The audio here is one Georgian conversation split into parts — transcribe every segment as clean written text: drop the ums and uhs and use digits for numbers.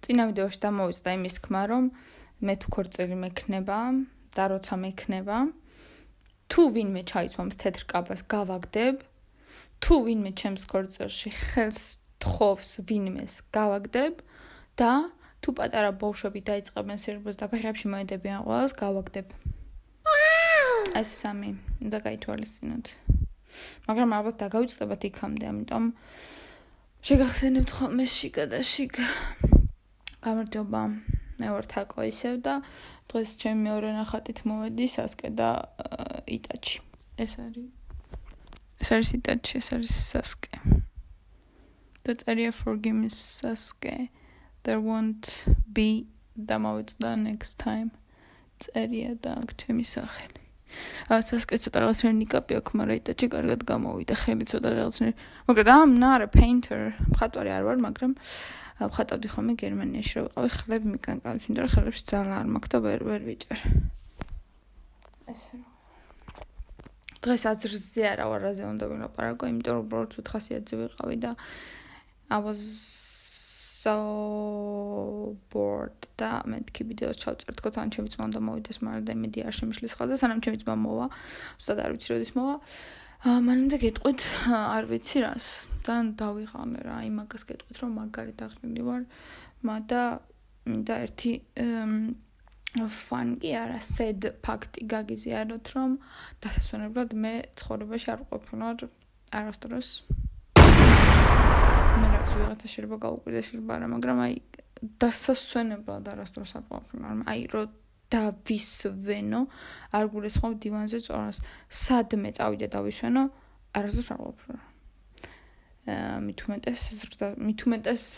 წინა ვიდეოში დამოვიწყდა იმის თქმა, რომ მე თუ ქორწილი მექნება და როცა მექნება, თუ ვინმე ჩაიცვამს თეთრ კაბას გავაგდებ, თუ ვინმე ჩემს ქორწილში ხელს თხოვს ვინმეს გავაგდებ და თუ პატარა ბავშვები დაიწყებენ სირბილს და ფეხებში მოედებიან ყველას გავაგდებ. ეს სამი უნდა გაითვალისწინოთ. მაგრამ ალბათ დაგავიწყდებათ იქამდე, ამიტომ შეგახსენებთ ხოლმე შიგა და შიგა. გამარჯობა, მე ვარ თაკო ისევ და დღეს ჩემი მეორე ნახატით მოვედი სასკე და იტაჩი. ეს არის იტაჩი, ეს არის სასკე. და წერია forgive me სასკე. There won't be და მოვეწდა next time. წერია და აქ ჩემი სახელი. სასკე ცოტა რაღაცნაირი ნიკაპი აქვს, მაგრამ იტაჩი კარგად გამოვიდა, ხელი ცოტა რაღაცნაირი. მაგრამ I'm not a painter. მხატვარი არ ვარ, მაგრამ ვხატავდი ხოლმე გერმანიაში, რომ ვიყავი ხლები მიკანკალებს, იმიტომ რომ ხელებში ძალა არ მაქვს და ვერ ვიჭერ. დღეს აზრზე არა ვარ, რაზე უნდა ვილაპარაკო, იმიტომ რომ უბრალოდ 4 ხასიათზე ვიყავი და I was so bored და მეთქი ვიდეოს ჩავწერ, თქო თან ჩემი ძმა უნდა მოვიდეს, მაგრამ და იმედი არ შემიშლის ხალხზე, სანამ ჩემი ძმა მოვა, უბრალოდ არ ვიცი როდის მოვა. მანამდე გეტყვით, არ ვიცი რას და დავიღალე რა, იმაგას გეტყვით, რომ მაგარი დაღლილი ვარ, და მინდა ერთი ფანკი არა, sad ფაქტი გაგიზიაროთ, რომ დასასვენებლად მე ცხოვრებაში არ ვყოფილვარ არასდროს. მე რა ვიცი, ვიღაცა შეიძლება გაუკვირდეს, შეიძლება არა, მაგრამ აი დასასვენებლად არასდროს არ ვყოფილვარ. აი რომ დავისვენო, არ გულისხმობ დივანზე წორას. სადმე წავიდე დავისვენო, არასდროს არ ვყოფილვარ. მით უმეტეს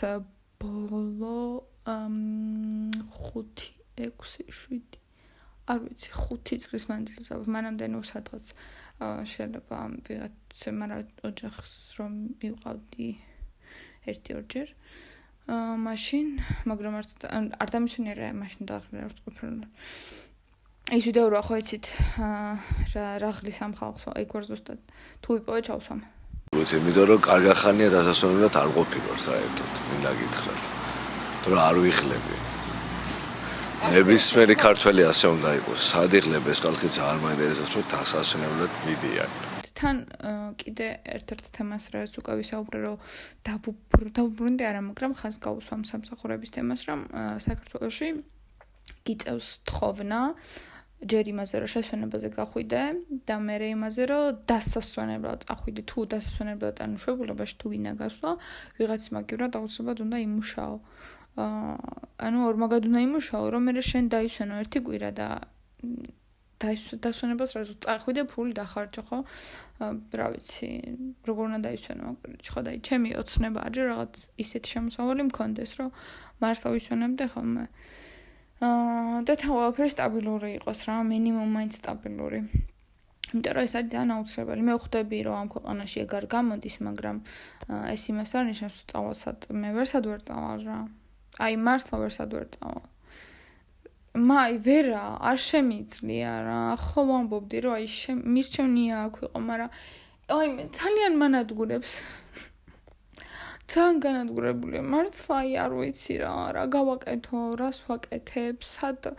ბოლო 5, 6, 7 არ ვიცი 5 წლის მანძილზე მანამდე ნუ სადღაც შეიძლება ვიღაცა მაგრამ ოჯახს რომ მივყავდი 1-2 ჯერ მაშინ მაგრამ არ დამისვენიერა მაშინ დაახლოებით არ ვყოფილვარ ის ვიდეო რა ხო იცით რა ღლის ამ ხალხს ეგ ვარ ზუსტად თუ ვიპოვე ჩავსვამ ვიცი იმიტომ რომ კარგა ხანია დასასვენებლად არ ყოფილვარ საერთოდ მინდა გითხრათ თუ არ ვიხლები ნებისმიერი ქართველი ასე უნდა იყოს. სადიღლებ ეს ხალხიც არ მაინტერესებს, რომ დასასვენებლად მიდიან. თან კიდე ერთ-ერთ თემას რაც უკვე ვისაუბრე, რომ დავუბრუნდი არა, მაგრამ ხანს გავუსვამ სამსახურების თემას, რომ საქართველოში გიწევს თხოვნა ჯერ იმაზე, რომ შესვენებაზე გახვიდე და მერე იმაზე, რომ დასასვენებლად წახვიდე. თუ დასასვენებლად ან მშობლებაში თუ ვინა გასვლა, ვიღაც მაგივრად აუცილებლად უნდა იმუშაო. ანუ ორმაგად უნდა იმუშაო, რომ მე შენ დაისვენო ერთი კვირა და დასვენებას რა წახვიდე ფული დახარჯო, ხო? რა ვიცი, როგორ უნდა დაისვენო ამ კვირაში, ხო და ჩემი ოცნება არის რაღაც ისეთი შემოსავალი მქონდეს, რომ მართლა ვისვენებდე ხოლმე. და თან ყველაფერი სტაბილური იყოს რა, მინიმუმ მაინც სტაბილური. იმიტომ რომ ეს არის ძალიან აუცილებელი. მე ვხვდები, რომ ამ ქვეყანაში ეგ არ გამოდის, მაგრამ ეს იმას არ ნიშნავს, რომ წავალსად მე ვერსად ვერ წავალ რა. აი მართლა ვერსად ვერ წავალ. მაი ვერა არ შემიძლია რა. ხო ვამბობდი რომ აი მირჩევნია აქ ვიყო, მაგრამ აი მე ძალიან მანადგურებს. ძალიან განადგურებულია. მართლა აი არ ვიცი რა გავაკეთო, რას ვაკეთებ, სად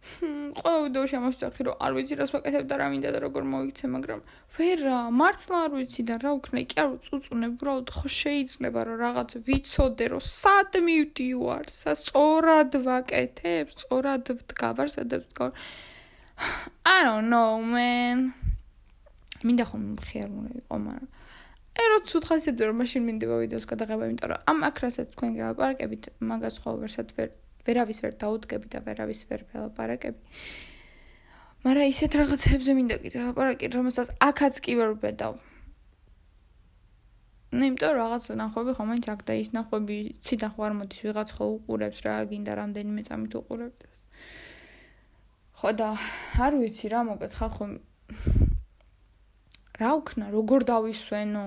ყველა ვიდეოში ამას ვწახი რომ არ ვიცი რას ვაკეთებ და რა მინდა და როგორ მოიქცე, მაგრამ ვერა, მართლა არ ვიცი და რა ვქნა, კი არ ვწუწუნებ, უბრალოდ ხო შეიძლება რომ რაღაც ვიცოდე რომ სად მივდივარ, სწორად ვაკეთებ, სწორად ვდგავარ, სადაც ვდგავარ. I don't know, man. მინდა ხომ მხიარული ვიყო, მაგრამ რო ცუდ ხასიათზე რომ მაშინ მინდება ვიდეოს გადაღება, იმიტომ რომ ამ აკრასაც თქვენ გელაპარაკებით, მაგას ხო ვერსად ვერავის ვერ დაუდგები და ვერავის ვერ ველაპარაკები. მაგრამ ისეთ რაღაცებზე მინდა კიდე ლაპარაკი, რომელსაც აქაც კი ვერ ვბედავ. იმიტომ რომ რაღაც ნახვები ხომ მაინც აქ და ის ნახვები ციდან ხო არ მოდის, ვიღაც ხო უყურებს რა, გინდა რამდენიმე წამით უყურებდეს. ხო და არ ვიცი რა მოკეთ ხალხო რა ვქნა, როგორ დავისვენო?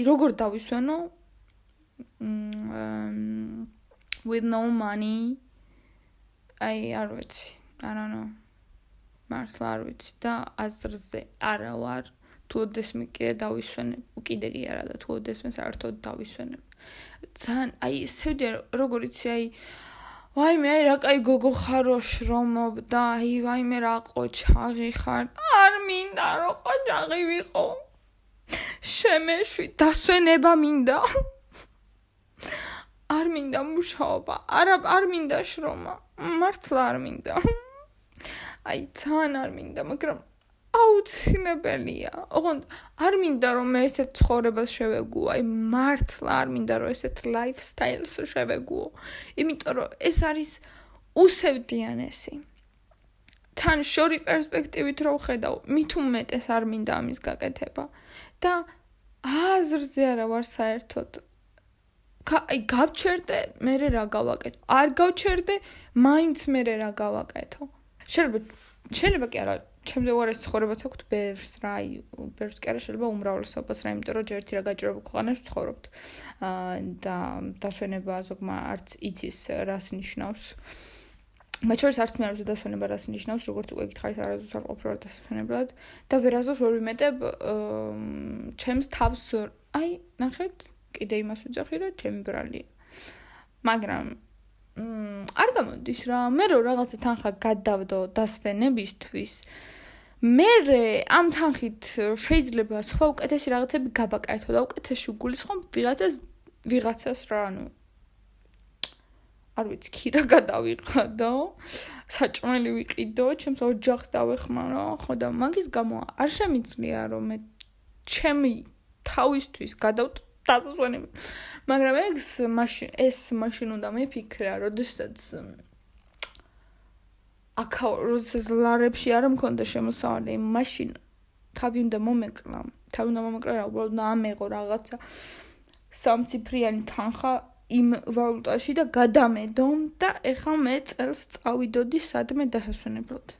როგორ დავისვენო? With no money. აი არ ვიცი. I don't know. მართლა არ ვიცი და აზრზე არა ვარ. თუ ოდესმე კიდე დავისვენებ, კიდე კი არა და თუ ოდესმე საერთოდ დავისვენებ. ძალიან აი ისევ როგორიც აი ვაიმე აი რა კაი გოგო ხარო შრომობდა აი ვაიმე რა ყოჩაღი ხარ არ მინდა რომ ყოჩაღი ვიყო შემეშვი დასვენება მინდა არ მინდა მუშაობა არ მინდა შრომა მართლა არ მინდა აი ძალიან არ მინდა მაგრამ აუცილებელია ოღონდ არ მინდა რომ მე ესეთ ცხოვრებას შევეგუო აი მართლა არ მინდა რომ ესეთ ლაიფსტაილს შევეგუო იმიტომ რომ ეს არის უსევდიანესი თან შორი პერსპექტივით რო ხედავ მით უმეტეს არ მინდა ამის გაკეთება და აზრზე არა ვარ საერთოდ აი გავჩერდე მე რა გავაკეთო არ გავჩერდე მაინც მე რა გავაკეთო შეიძლება კი არა ჩემზე უარეს ცხოვრებაც აქვს ბევრს რა აი ბევრს კი არა შეიძლება უმრავლესობას რა იმიტომ რომ ჯერ ერთი რა გაჭირებულ ქვეყანაში ვცხოვრობთ და დასვენება ზოგმა არც იცის რას ნიშნავს მათ შორის არც მე არ ვიცი დასვენება რას ნიშნავს როგორც უკვე გითხარით არასდროს არ ყოფილი ვარ დასვენებლად და ვერასდროს ვერ ვიმეტებ ჩემს თავს აი ნახეთ კიდე იმას ვიძახი რა ჩემი ბრალია მაგრამ არ გამოდის რა მე რო რაღაცა თანხა გადავდო დასვენებისთვის მე ამ თანხით შეიძლება სხვა უკეთესი რაღაცები გაბაკეთო და უკეთესი გულისხმობ ვიღაცას რა ანუ არ ვიცი ქირა გადავიყადო საჭმელი ვიყიდო ჩემს ოჯახს დავეხმარო ხო და მაგის გამო არ შემიძლია რომ მე ჩემი თავისთვის გადავდო დასვენები მაგრამ ეს მაშინ უნდა მეფიქრა როდესაც როდესაც ლარებში არ მქონდა შემოსავალი მაშინ თავი უნდა მომეკლა რა უბრალოდ ამეღო რაღაცა სამციფრიანი თანხა იმ ვალუტაში და გადამედო და ეხლა მე წელს წავიდოდი სადმე დასასვენებლად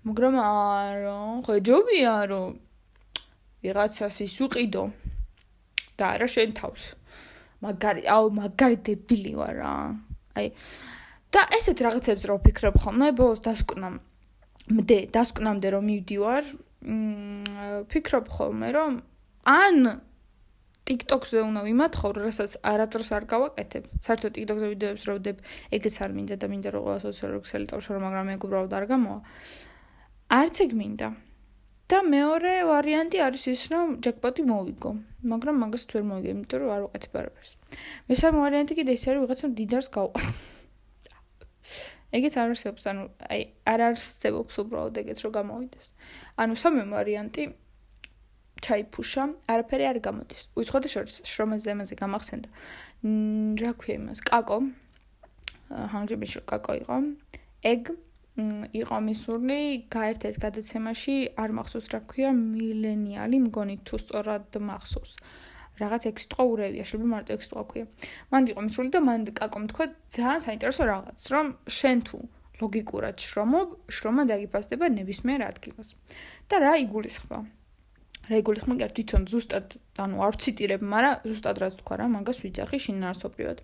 მაგრამ არა ხო ჯობია რომ ვიღაცას ის უყიდო და არა შენ თავს მაგარი დებილი ვარ რა აი და ესეთ რაღაცებს რო ვფიქრობ ხოლმე ბოლოს დასკვნამდე რომ მივდივარ ვფიქრობ ხოლმე რომ ან TikTok-ზე უნდა ვიმათხოვრო რასაც არადროს არ გავაკეთებ საერთოდ TikTok-ზე ვიდეოებს რო ვდებ ეგეც არ მინდა და მინდა რომ ყველა სოციალური ქსელი წავშორო მაგრამ ეგ უბრალოდ არ გამოვა არც ეგ მინდა და მეორე ვარიანტი არის ის რომ ჯეკპოტი მოვიგო მაგრამ მაგას ვერ მოვიგე იმიტომ რომ არ ვაკეთებ არაფერს მესამე ვარიანტი კიდე ის არის ვიღაცამ დიდარს გავყო ეგეც არ არსებობს ანუ აი არ არსებობს უბრალოდ ეგეც რომ გამოვიდეს ანუ სამი ვარიანტი ჩაიფუშა არაფერი არ გამოდის უცხოთა შორის შრომაზე ამაზე გამახსენდა რა ქვია იმას კაკო ჰანგრიბიში კაკო იყო ეგ იყო მისული გაერთეს გადაცემაში არ მახსოვს რა ქვია მილენიალი მგონი თუ სწორად მახსოვს რაღაც ეგ სიტყვა ურევია შეიძლება მარტო ეგ სიტყვა ქვია მან იყო მისული და მან კაკომ თქვა ძალიან საინტერესო რაღაც რომ შენ თუ ლოგიკურად შრომა დაგიფასდება ნებისმიერ ადგილას და რა იგულისხმება რეგულირება თვითონ ზუსტად ანუ არ ვციტირებ მაგრამ ზუსტად რაც თქვა რა მაგას ვიძახი შინაარსობრივად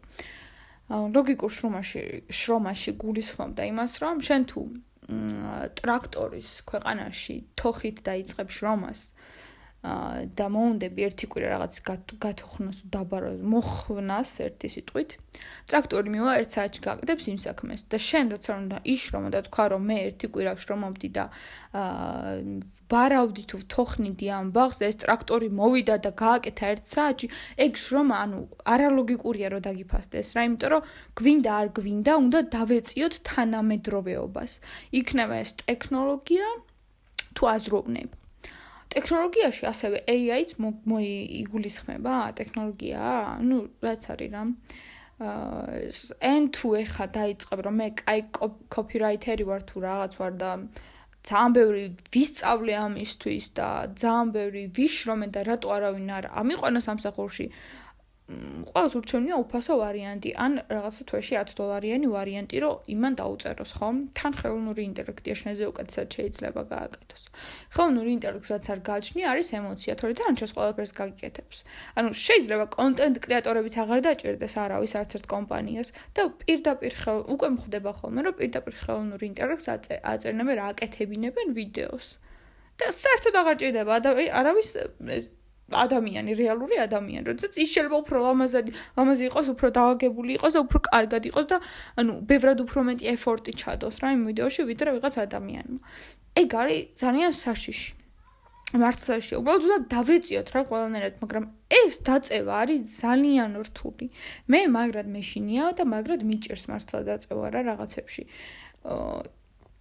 ლოგიკურ შრომაში გულისხმობდა იმას რომ შენ თუ ტრაქტორის ქვეყანაში თოხით დაიწყებ შრომას და მოუნდები ერთი კვირა რაღაც გათოხნას მოხვნას ერთი სიტყვით ტრაქტორი მივა 1 საათში გააკეთებს იმ საქმეს და შენ როცა უნდა იშრომო და თქვა რომ მე ერთი კვირა შრომობდი და ბარავდი თუ თოხნიდი ამ ბაღს და ეს ტრაქტორი მოვიდა და გააკეთა 1 საათში ეგ შრომა ანუ არალოგიკურია რომ დაგიფასდეს რა იმიტომ რომ გვინდა არ გვინდა უნდა დავეწიოთ თანამედროვეობას იქნება ეს ტექნოლოგია თუ აზროვნება ტექნოლოგიაში ასევე AI-ც მოიგულისხმება ტექნოლოგია ну რაც არის რა ან თუ ეხა დაიწყებ რომ მე კაი კოპირაიტერი ვარ თუ რაღაც ვარ და ძალიან ბევრი ვისწავლე ამისთვის და ძალიან ბევრი ვიშრომე და რატო არავინ არ ამიყვანა სამსახურში ყველას ურჩევნია უფასო ვარიანტი ან რაღაცა თვეში $10 ვარიანტი რომ იმან დაუწეროს ხო თან ხელოვნური ინტელექტია შენზე უკეთესად შეიძლება გააკეთოს ხელოვნური ინტელექტს რაც არ გააჩნია არის ემოცია თორე თან შეს ყველაფერს გაგიკეთებს ანუ შეიძლება კონტენტ კრეატორებიც აღარ დაჭერდეს არავის არც ერთ კომპანიას და პირდაპირ უკვე მხდება ხოლმე რომ პირდაპირ ხელოვნური ინტელექტს აწერნებენ რა აკეთებინებენ ვიდეოს და საერთოდ აღარ ჭირდება არავის ადამიანი, რეალური ადამიანი, როდესაც ის შეიძლება უფრო ლამაზი იყოს, უფრო დაალაგებული იყოს და უფრო კარგად იყოს და ანუ ბევრად უფრო მეტი ეფორტი ჩადოს რა იმ ვიდეოში, ვიდრე ვიღაც ადამიანმა. ეგ არის ძალიან საშიში. მართლაში, უბრალოდ უნდა დავეწიოთ რა ყველანაირად, მაგრამ ეს დაწევა არის ძალიან რთული. მე მაგრად მეშინია და მაგრად მიჭერს მართლა დაწევა რა რაღაცებში.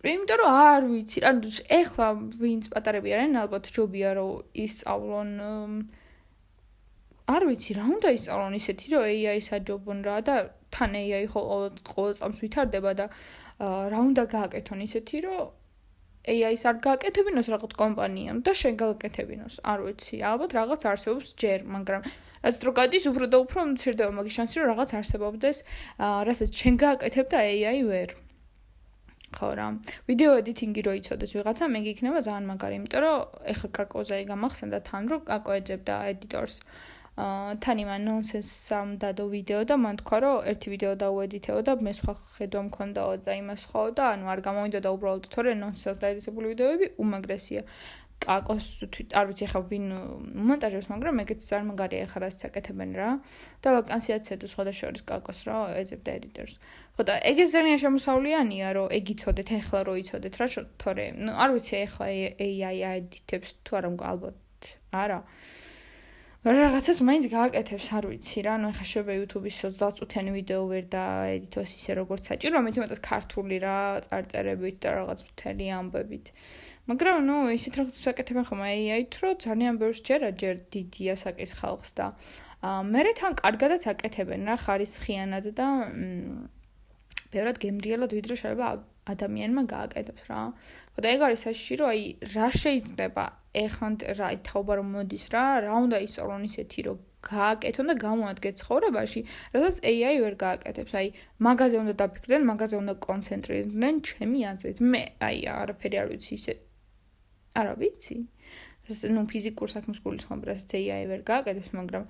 იმიტომ რომ არ ვიცი, ანუ ეხლა ვინც პატარები არიან, ალბათ ჯობია რომ ისწავლონ არ ვიცი რა უნდა ისწავლონ ისეთი რომ AI-ს აჯობონ რა და თან AI ყოველ წამს ვითარდება და რა უნდა გააკეთონ ისეთი რომ AI-ს არ გააკეთებინოს რაღაც კომპანიამ და შენ გააკეთებინოს. არ ვიცი, ალბათ რაღაც არსებობს ჯერ, მაგრამ რაც დრო გადის უფრო და უფრო მცირდება მაგის შანსი რომ რაღაც არსებობდეს, რასაც შენ გააკეთებ და AI ვერ. ხო რა. ვიდეო ედიტინგი რო იცოდეს ვიღაცა, მე გიქნება ძალიან მაგარი, იმიტომ რომ ეხლა კაკოზაი გამახსენდა თან რომ კაკო ეძებდა ედიტორს. თან იმან ნონსენსს დადო ვიდეო და მან თქვა რომ ერთი ვიდეო დაუედიტეო და მე სხვა ხედვა მქონდაო და იმას ხო და ანუ არ გამოვიდა უბრალოდ თორე ნონსენსს დაედიტებული ვიდეოები უმაგრესია. კაკოს არ ვიცი ახლა ვინ მონტაჟებს, მაგრამ ეგეც ძალიან მაგარია ახლა რაც აკეთებენ რა. და ვაკანსიაც ედო სხვადასხვა კაკოს რა ეძებდა ედიტორს. ხო და ეგეც ძალიან შემოსავლიანია რომ ეგ იცოდეთ ახლა რო იცოდეთ რა თორე არ ვიცი ახლა AI ედიტებს თუ არა ალბათ არა. რაღაცას მაინც გააკეთებს, არ ვიცი რა, ანუ ეხლა შეიძლება YouTube-ის 30 წუთიანი ვიდეო ვერ დაედიტოს ისე როგორც საჭირო, მეტად ქართული რა, წარწერებით და რაღაც მთელი ამბებით. მაგრამ ნუ ისეთ რაღაცას ვაკეთებენ ხომ AI-ით, რომ ძალიან ბევრს ჯერ დიდი ასაკის ხალხს და მე თან კარგადაც აკეთებენ რა, ხარისხიანად და ბევრად გემრიელად ვიდრე შეიძლება ადამიანმა გააკეთოს რა. ხო და ეგ არის საშიში, რომ აი რა შეიძლება ეხლა რა თაობა რომ მოდის რა უნდა ისწავლონ ისეთი რომ გააკეთონ და გამოადგენ ცხოვრებაში, რასაც AI ვერ გააკეთებს. აი მაგაზე უნდა დაფიქრდნენ, მაგაზე უნდა კონცენტრირდნენ ჩემი აზრით. მე აი არაფერი არ ვიცი ისე არა ვიცი. ნუ ფიზიკურ საქმეს გულისხმობ, რასაც AI ვერ გააკეთებს, მაგრამ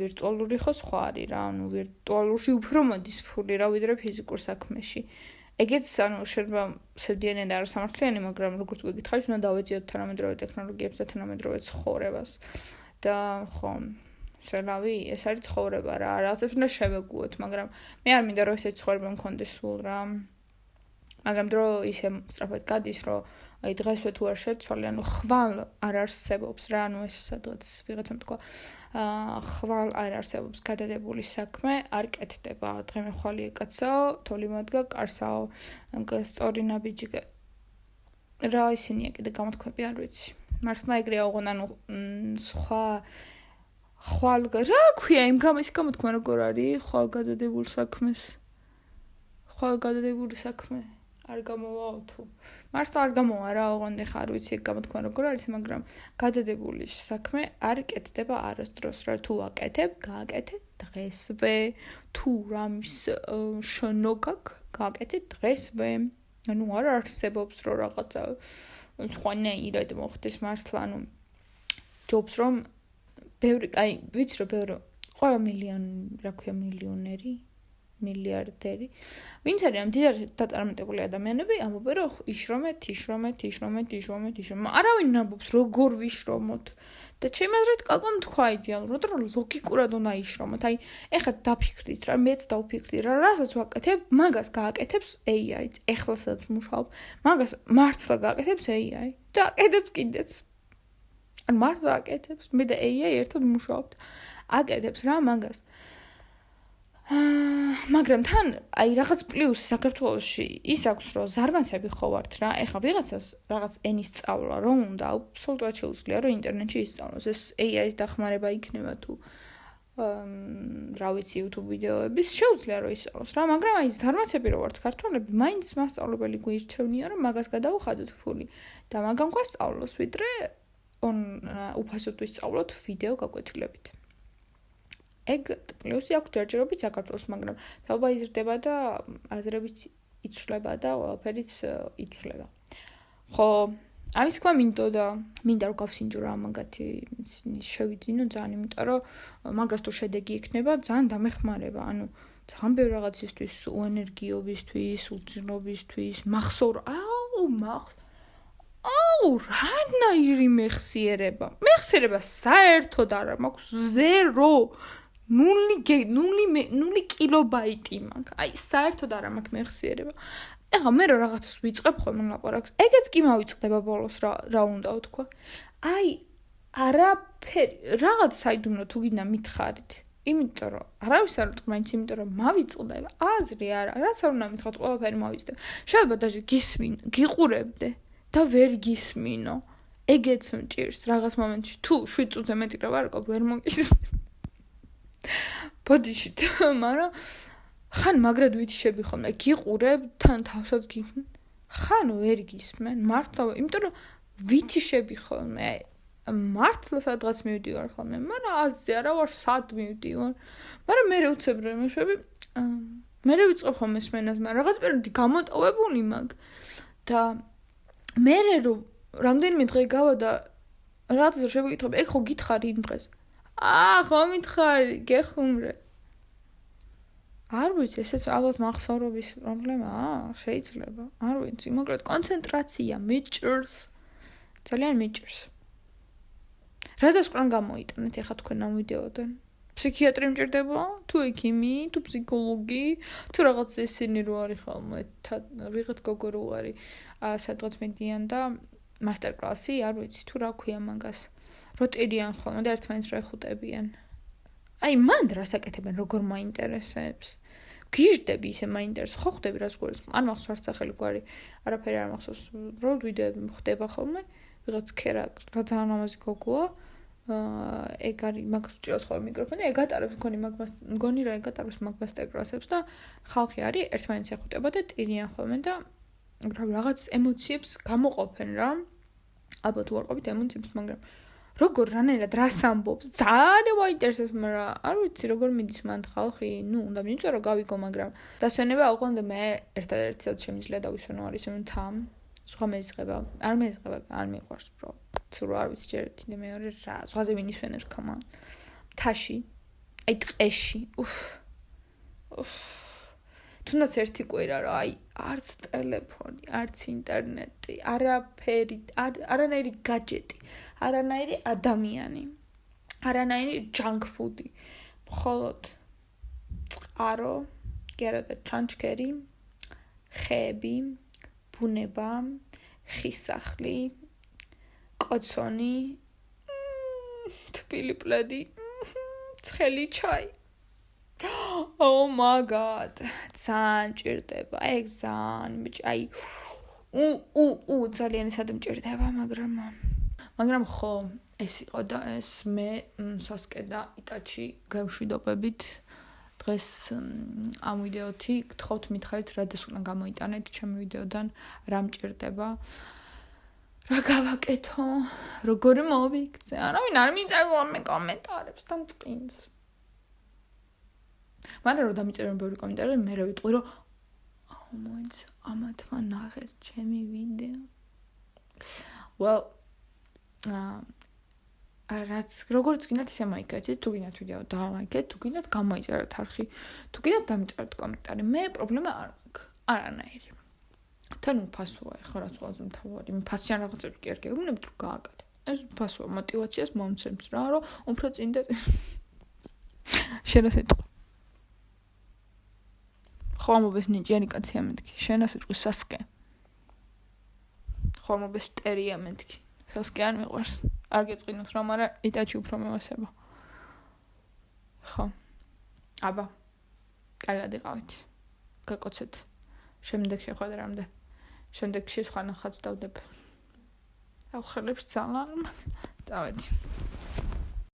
ვირტუალური ხო სხვა არის რა, ანუ ვირტუალურში უფრო მოდის ფული რა ვიდრე ფიზიკურ საქმეში. ეგეც ანუ შეიძლება სევდიანი და არასამართლიანი, მაგრამ როგორც გეკითხავთ, უნდა დავეწიოთ თანამედროვე ტექნოლოგიებს და თანამედროვე ცხოვრებას. და ხო, სელავი, ეს არის ცხოვრება რა, რაღაცებს უნდა შევეგუოთ, მაგრამ მე არ მინდა რომ ესეთი ცხოვრება მქონდეს სულ რა. მაგრამ დრო ისე სწრაფად გადის, რომ აი დღესვე თუ არ შეცვალე, ანუ ხვალ არ არსებობს რა, ანუ ეს სადღაც ვიღაცამ თქვა, ხვალ არ არსებობს გადადებული საქმე, არ კეთდება. დღემე ხვალი ეკაცაო, თოლი მოდგა კარსაო, სწორი ნაბიჯი რა ისინია კიდე გამოთქვები არ ვიცი. მართლა ეგრეა ოღონ ანუ სხვა ხვალ რა ქვია იმ გამოთქმა როგორ არის ხვალ გადადებულ საქმეს. ხვალ გადადებული საქმე არ გამოვაო თუ მართლა არ გამოვა რა ოღონდ ხარ ვიცი გამოთქმა როგორ არის, მაგრამ გადადებული საქმე არ კეთდება არასდროს რა თუ აკეთებ, გააკეთე დღესვე, თუ რამის შნო გაქვს, გააკეთე დღესვე. ანუ არ არსებობს რომ რაღაცა სხვანაირად მოხდეს მართლა, ანუ ჯობს რომ ბევრი, აი ვიცი რომ ბევრი ყველა რა ქვია მილიონერი მილიარდერი. ვინც არის ამ დიდად დაწარმოებული ადამიანები, ამბობენ რომ იშრომეთ. არავინ ამბობს როგორ ვიშრომოთ. და ჩემი აზრით კაკომ თქვა იდეალურად რომ ლოგიკურად უნდა იშრომოთ. აი ეხლა დაფიქრდით რა, მეც დავფიქრდი რა, რასაც ვაკეთებ, მაგას გააკეთებს AI. ეხლასაც მუშაობ, მაგას მართლა გააკეთებს AI. და აკეთებს კიდეც. ან მართლა აკეთებს, მე და AI ერთად მუშაობთ. აკეთებს რა მაგას. მაგრამ თან აი რაღაც პლუსი საქართველოში ის აქვს რომ ზარმაცები ხო ვართ რა. ეხლა ვიღაცას რაღაც ენის სწავლა რომ უნდა აბსოლუტურად შეუძლია რომ ინტერნეტში ისწავლოს. ეს AI-ს დახმარება იქნება თუ რა ვიცი YouTube ვიდეოების შეუძლია რომ ისწავლოს რა. მაგრამ აი ზარმაცები რო ვართ ქართველები, მაინც მასწავლებელი გვირჩევნია რომ მაგას გადავუხადოთ ფული და მაგამ გვასწავლოს ვიდრე უფასოდ ვისწავლოთ ვიდეო გაკვეთილებით. ეგ პლუსი აქვს ჯერჯერობით საქართველოს, მაგრამ თაობა იზრდება და აზრებიც იცვლება და ყველაფერიც იცვლება. ხო, ამის თქვა მინდა რომ გავსინჯო რა მაგათი შევიძინო ძალიან, იმიტომ რომ მაგას თუ შედეგი იქნება, ძალიან დამეხმარება. ანუ ძალიან ბევრი რაღაცისთვის, ენერგიობისთვის, უძნობისთვის, რანაირი მეხსიერება საერთოდ არა მაქვს 0 0 კილობაიტი მაქვს აი საერთოდ არა მაქვს მეხსიერება ეხლა მე რაღაცას ვიწყებ ხოლმე ლაპარაკს ეგეც კი მავიწყდება ბოლოს რა უნდა ვთქვა აი არაფერი რაღაც საიდუმლო თუ გინდა მითხარით იმიტომ რომ არავის არ ვთქვა მაინც იმიტომ რომ მავიწყდება აზრი არა რაც არ უნდა მითხრათ ყველაფერი მავიწყდება შეიძლება დაჟე გიყურებდე და ვერ გისმინო ეგეც მჭირს რაღაც მომენტში თუ 7 წუთზე მეტი რა ვარკობ ვერ მოგისმენ ბოდიში მაგრამ ხან მაგრად ვითიშები ხოლმე გიყურებ თან თავსაც გიხნ ხან ვერ გისმენ მართლა იმიტომ რომ ვითიშები ხოლმე მართლა სადღაც მივდივარ ხოლმე მაგრამ აზზე არა ვარ სად მივდივარ მაგრამ მე უცებ რომ მეშვები მე ვიწყებ ხოლმე სმენას მაგრამ რაღაც პერიოდი გამოტოვებული მაქვს და მე რომ რამდენიმე დღე გავადა რაღაცა შევიკითხებ ეგ ხო გითხარი იმ დღეს ხო მითხარი გეხუმრე არ ვიცი ესეც ალბათ მახსოვრობის პრობლემაა შეიძლება არ ვიცი მოკლედ კონცენტრაცია მიჭირს ძალიან მიჭირს რადგან სკრან გამოიტანეთ ეხა თქვენ ამ ვიდეოდან ფსიქიატრი მჭირდება თუ ექიმი თუ ფსიქოლოგი თუ რაღაც ისინი რო არის ხოლმე ვიღაც გოგო რო არის სადღაც მედიან და მასტერ კლასი არ ვიცი თუ რა ქვია მაგას როტირიან ხოლმე და ერთმანეთს რა ეხუტებიან აი მან რასაკეთებენ როგორ მაინტერესებს გიჟდები ისე მაინტერესებს ხო ხდები რას გვერდს არ მახსოვს სახელი გვარი არაფერი არ მახსოვს რო ვიდეოები ხდება ხოლმე ვიღაც ქერა რა ძალიან ამაზი გოგოა ეგ არის მაგას ვჭიროთ ხოლმე მიკროფონი ეგ ატარებს მგონი რა ეგ ატარებს მაგასტერ კლასებს და ხალხი არის ერთმანეთს ეხუტება და ტირიან ხოლმე და რაღაც ემოციებს გამოყოფენ რა ალბათ უარყოფით ემოციებს მაგრამ როგორ რანაირად რას ამბობს ძალიან მაინტერესებს მაგრამ არ ვიცი როგორ მიდის მანდ ხალხი უნდა მივწერო გავიგო მაგრამ დასვენება აუყონდა მე ერთადერთი რაც შემიძლია დავისვენო არის თამ სხვა მეზღება არ მიყვარს პრო თუ რა ვიცი ჯერ ერთი და მეორე რა სხვაზე ვინ ისვენებს კამან თაში აი ტყეში თუნდაც ერთი კვირა რა აი არც ტელეფონი არც ინტერნეტი არაფერი არანაირი გაჯეტი არანაირი ადამიანი არანაირი junk food მხოლოდ წყარო გერა და ჩანჩქერი ხეები ბუნება ხის სახლი კოცონი თბილი პლედი ცხელი ჩაი Oh my god ძალიან ჭირდება ეგ ძალიან ბიჭი აი ძალიან ისად მჭირდება მაგრამ ხო ეს იყო და ეს მე სასკე და იტაჩი გამშვიდობებით დღეს ამ ვიდეოთი გთხოვთ მითხარით რადგან უნდა გამოიტანეთ ჩემი ვიდეოდან რა მჭირდება რა გავაკეთო როგორი მოვიქცე არავინ არ მიწერა მე კომენტარებს თან წინს მაგრამ რომ დამიწერენ ბევრი კომენტარი მე რა ვიტყვი რომ მოიც ამათმა ნახეს ჩემი ვიდეო well რაც როგორც გინდათ ისე მაიკეთეთ თუ გინდათ ვიდეო დავაიკეთ თუ გინდათ გამოიწერეთ არხი თუ გინდათ დამიწერეთ კომენტარი მე პრობლემა არ მაქვს არანაირი თან უფასოა ხო რაც ყველაზე მთავარი მე ფასიან რაღაცებს კი არ გეუბნებთ რომ გააკეთე ეს უფასოა мотиваციას მომცემს რა რომ უფრო წინ და შენასეთყო ხომობეს ნიჭიერი კაცია მეთქი შენასეთყვი სასკე ხომობეს ტერია მეთქი სასკე არ მიყვარს არ გეწყინოს რა მაგრამ იტაჩი უფრო მევასება ხო აბა კარგად იყავით გაკოცეთ შემდეგ შეხვედრამდე შემდეგში სხვა ნახატს დავდებ ავხელებს ძალიან დავედი